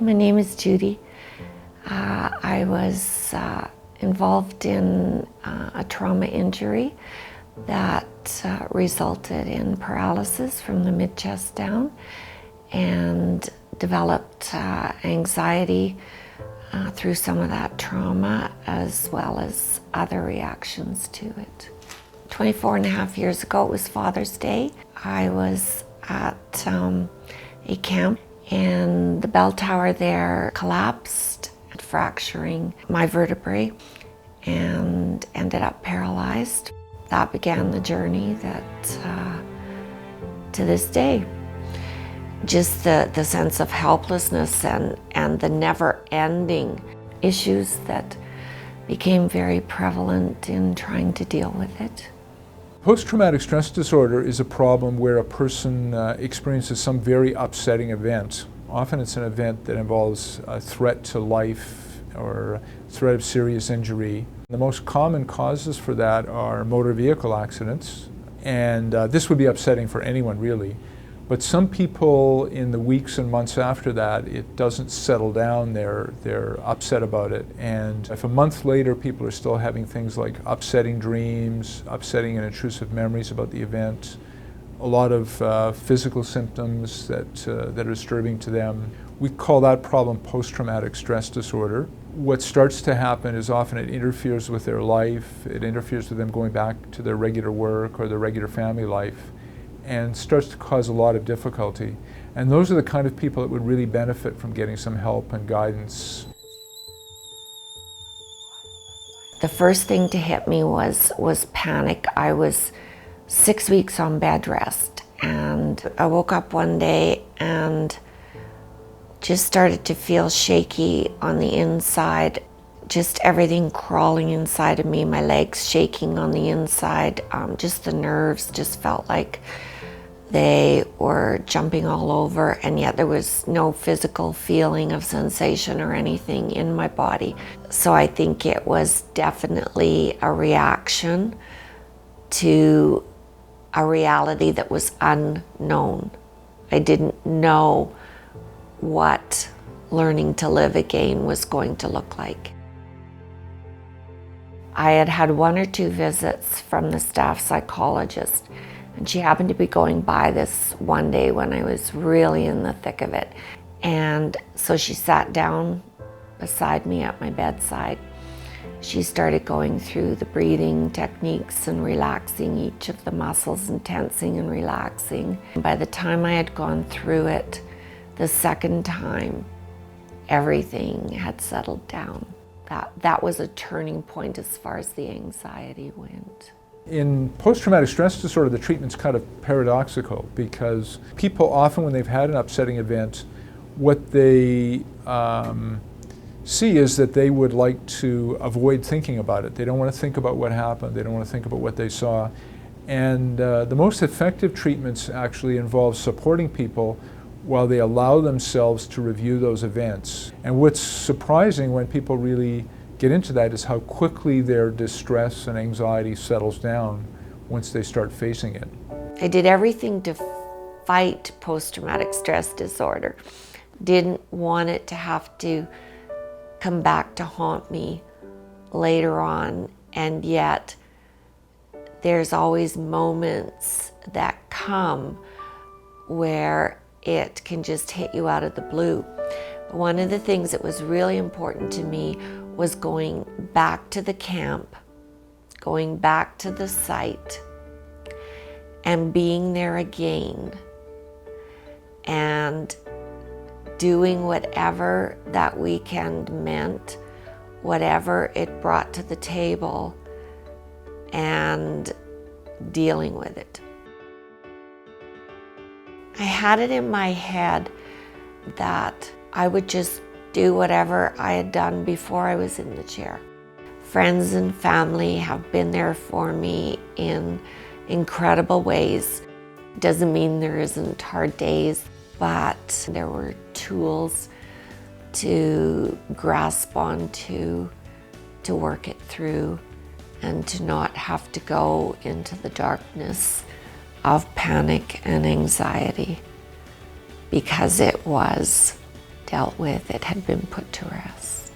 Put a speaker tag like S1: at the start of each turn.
S1: My name is Judy. I was involved in a trauma injury that resulted in paralysis from the mid-chest down and developed anxiety through some of that trauma as well as other reactions to it. 24 and a half years ago, it was Father's Day. I was at a camp and the bell tower there collapsed, fracturing my vertebrae and ended up paralyzed. That began the journey that to this day, just the sense of helplessness and the never-ending issues that became very prevalent in trying to deal with it.
S2: Post-traumatic stress disorder is a problem where a person experiences some very upsetting event. Often it's an event that involves a threat to life or threat of serious injury. The most common causes for that are motor vehicle accidents, and this would be upsetting for anyone really. But some people in the weeks and months after that, it doesn't settle down, they're upset about it. And if a month later people are still having things like upsetting dreams, upsetting and intrusive memories about the event, a lot of physical symptoms that are disturbing to them, we call that problem post-traumatic stress disorder. What starts to happen is often it interferes with their life, it interferes with them going back to their regular work or their regular family life, and starts to cause a lot of difficulty. And those are the kind of people that would really benefit from getting some help and guidance.
S1: The first thing to hit me was panic. I was 6 weeks on bed rest, and I woke up one day and just started to feel shaky on the inside, just everything crawling inside of me, my legs shaking on the inside, just the nerves just felt like they were jumping all over, and yet there was no physical feeling of sensation or anything in my body. So I think it was definitely a reaction to a reality that was unknown. I didn't know what learning to live again was going to look like. I had had 1 or 2 visits from the staff psychologist, and she happened to be going by this one day when I was really in the thick of it. And so she sat down beside me at my bedside. She started going through the breathing techniques and relaxing each of the muscles and tensing and relaxing. By the time I had gone through it the second time, everything had settled down. That was a turning point as far as the anxiety went.
S2: In post-traumatic stress disorder, the treatment's kind of paradoxical because people often, when they've had an upsetting event, what they see is that they would like to avoid thinking about it. They don't want to think about what happened. They don't want to think about what they saw. And the most effective treatments actually involve supporting people while they allow themselves to review those events. And what's surprising when people really get into that is how quickly their distress and anxiety settles down once they start facing it.
S1: I did everything to fight post-traumatic stress disorder. Didn't want it to have to come back to haunt me later on, and yet there's always moments that come where it can just hit you out of the blue. One of the things that was really important to me was going back to the camp, going back to the site, and being there again, and doing whatever that weekend meant, whatever it brought to the table, and dealing with it. I had it in my head that I would just do whatever I had done before I was in the chair. Friends and family have been there for me in incredible ways. Doesn't mean there isn't hard days, but there were tools to grasp onto, to work it through, and to not have to go into the darkness of panic and anxiety, because it was dealt with, it had been put to rest.